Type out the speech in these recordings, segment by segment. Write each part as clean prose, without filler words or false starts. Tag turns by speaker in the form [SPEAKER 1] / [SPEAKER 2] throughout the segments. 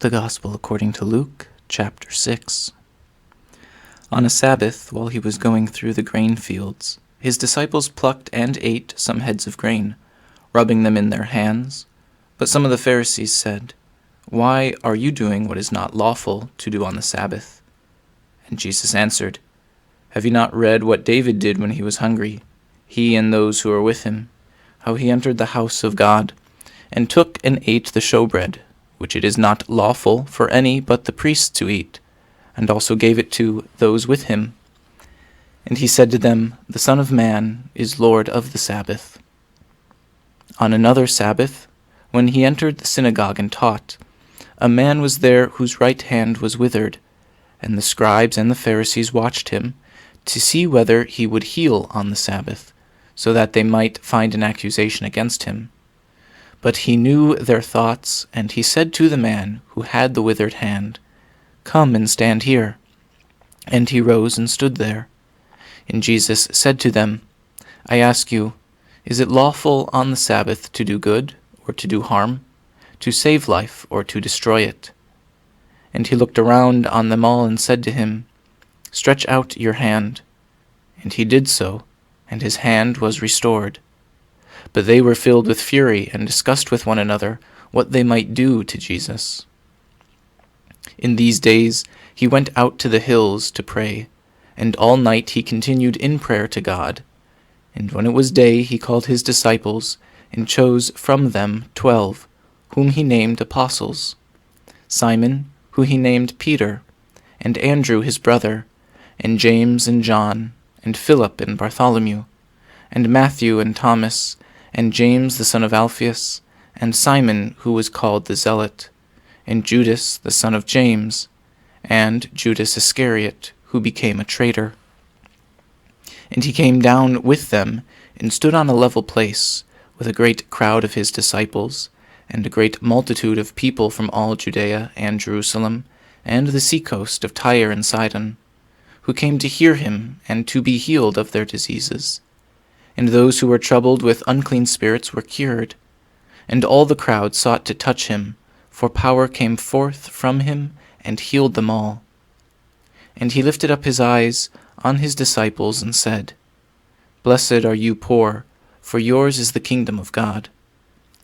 [SPEAKER 1] The Gospel according to Luke, chapter 6. On a Sabbath, while he was going through the grain fields, his disciples plucked and ate some heads of grain, rubbing them in their hands. But some of the Pharisees said, "Why are you doing what is not lawful to do on the Sabbath?" And Jesus answered, "Have you not read what David did when he was hungry, he and those who were with him, how he entered the house of God, and took and ate the showbread, which it is not lawful for any but the priests to eat, and also gave it to those with him? And he said to them, The Son of Man is Lord of the Sabbath." On another Sabbath, when he entered the synagogue and taught, a man was there whose right hand was withered, and the scribes and the Pharisees watched him to see whether he would heal on the Sabbath, so that they might find an accusation against him. But he knew their thoughts, and he said to the man who had the withered hand, "Come and stand here." And he rose and stood there. And Jesus said to them, "I ask you, is it lawful on the Sabbath to do good or to do harm, to save life or to destroy it?" And he looked around on them all and said to him, "Stretch out your hand." And he did so, and his hand was restored. But they were filled with fury and discussed with one another what they might do to Jesus. In these days he went out to the hills to pray, and all night he continued in prayer to God. And when it was day, he called his disciples, and chose from them 12, whom he named apostles: Simon, who he named Peter, and Andrew his brother, and James and John, and Philip and Bartholomew, and Matthew and Thomas, and James the son of Alphaeus, and Simon who was called the Zealot, and Judas the son of James, and Judas Iscariot, who became a traitor. And he came down with them, and stood on a level place, with a great crowd of his disciples, and a great multitude of people from all Judea and Jerusalem, and the seacoast of Tyre and Sidon, who came to hear him, and to be healed of their diseases. And those who were troubled with unclean spirits were cured. And all the crowd sought to touch him, for power came forth from him and healed them all. And he lifted up his eyes on his disciples and said, "Blessed are you poor, for yours is the kingdom of God.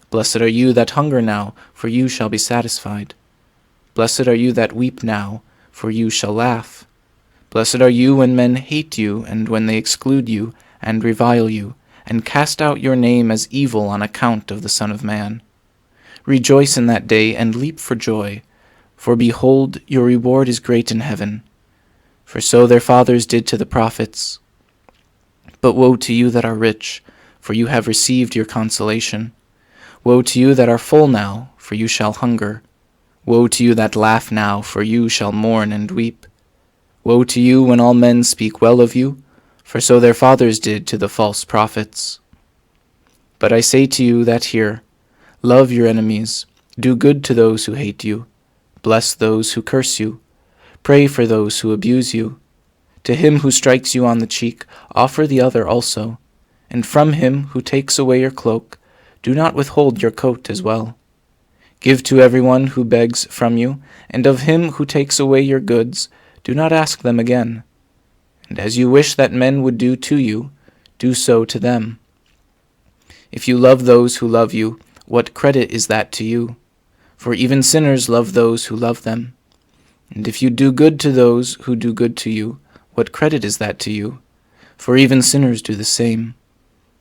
[SPEAKER 1] Blessed are you that hunger now, for you shall be satisfied. Blessed are you that weep now, for you shall laugh. Blessed are you when men hate you, and when they exclude you, and revile you, and cast out your name as evil on account of the Son of Man. Rejoice in that day, and leap for joy, for behold, your reward is great in heaven. For so their fathers did to the prophets. But woe to you that are rich, for you have received your consolation. Woe to you that are full now, for you shall hunger. Woe to you that laugh now, for you shall mourn and weep. Woe to you when all men speak well of you, for so their fathers did to the false prophets. But I say to you that hear, love your enemies, do good to those who hate you, bless those who curse you, pray for those who abuse you. To him who strikes you on the cheek, offer the other also, and from him who takes away your cloak, do not withhold your coat as well. Give to everyone who begs from you, and of him who takes away your goods, do not ask them again. And as you wish that men would do to you, do so to them. If you love those who love you, what credit is that to you? For even sinners love those who love them. And if you do good to those who do good to you, what credit is that to you? For even sinners do the same.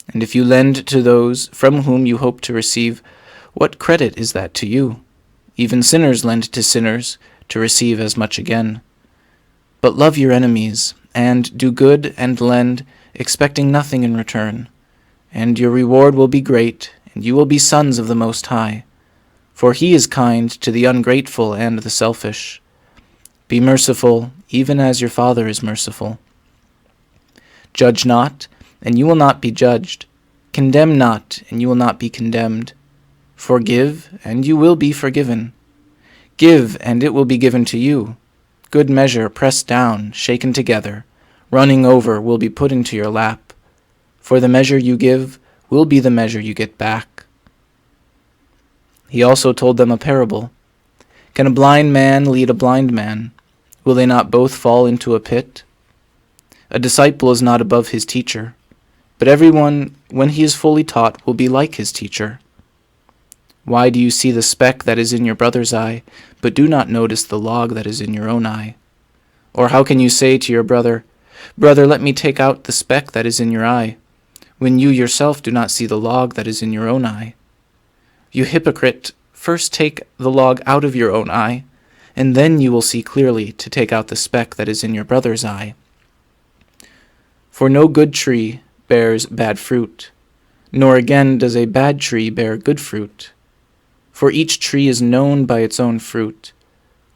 [SPEAKER 1] And if you lend to those from whom you hope to receive, what credit is that to you? Even sinners lend to sinners to receive as much again. But love your enemies, and do good and lend, expecting nothing in return. And your reward will be great, and you will be sons of the Most High. For he is kind to the ungrateful and the selfish. Be merciful, even as your Father is merciful. Judge not, and you will not be judged. Condemn not, and you will not be condemned. Forgive, and you will be forgiven. Give, and it will be given to you. Good measure, pressed down, shaken together, running over, will be put into your lap. For the measure you give will be the measure you get back. He also told them a parable. Can a blind man lead a blind man? Will they not both fall into a pit? A disciple is not above his teacher, but everyone, when he is fully taught, will be like his teacher. Why do you see the speck that is in your brother's eye, but do not notice the log that is in your own eye? Or how can you say to your brother, Brother, let me take out the speck that is in your eye, when you yourself do not see the log that is in your own eye? You hypocrite, first take the log out of your own eye, and then you will see clearly to take out the speck that is in your brother's eye. For no good tree bears bad fruit, nor again does a bad tree bear good fruit. For each tree is known by its own fruit.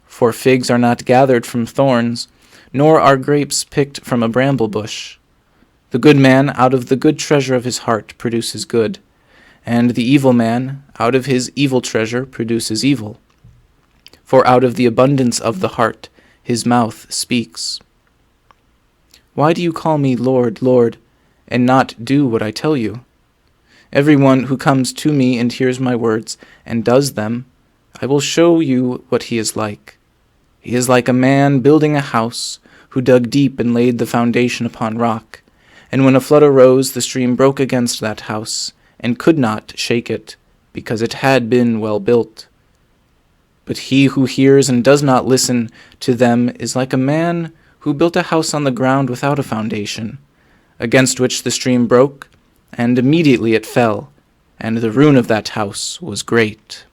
[SPEAKER 1] For figs are not gathered from thorns, nor are grapes picked from a bramble bush. The good man out of the good treasure of his heart produces good, and the evil man out of his evil treasure produces evil. For out of the abundance of the heart his mouth speaks. Why do you call me Lord, Lord, and not do what I tell you? Everyone who comes to me and hears my words and does them, I will show you what he is like. He is like a man building a house, who dug deep and laid the foundation upon rock. And when a flood arose, the stream broke against that house, and could not shake it, because it had been well built. But he who hears and does not listen to them is like a man who built a house on the ground without a foundation, against which the stream broke, and immediately it fell, and the ruin of that house was great.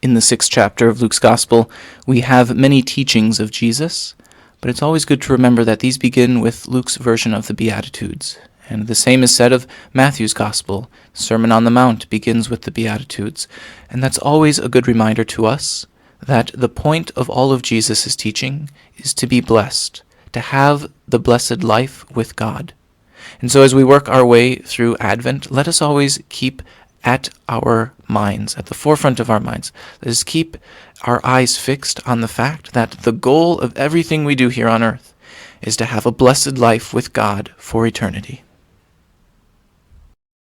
[SPEAKER 1] In the 6th chapter of Luke's Gospel, we have many teachings of Jesus, but it's always good to remember that these begin with Luke's version of the Beatitudes. And the same is said of Matthew's Gospel. The Sermon on the Mount begins with the Beatitudes. And that's always a good reminder to us that the point of all of Jesus' teaching is to be blessed, to have the blessed life with God. And so as we work our way through Advent, let us always keep at our minds, at the forefront of our minds. Let us keep our eyes fixed on the fact that the goal of everything we do here on earth is to have a blessed life with God for eternity.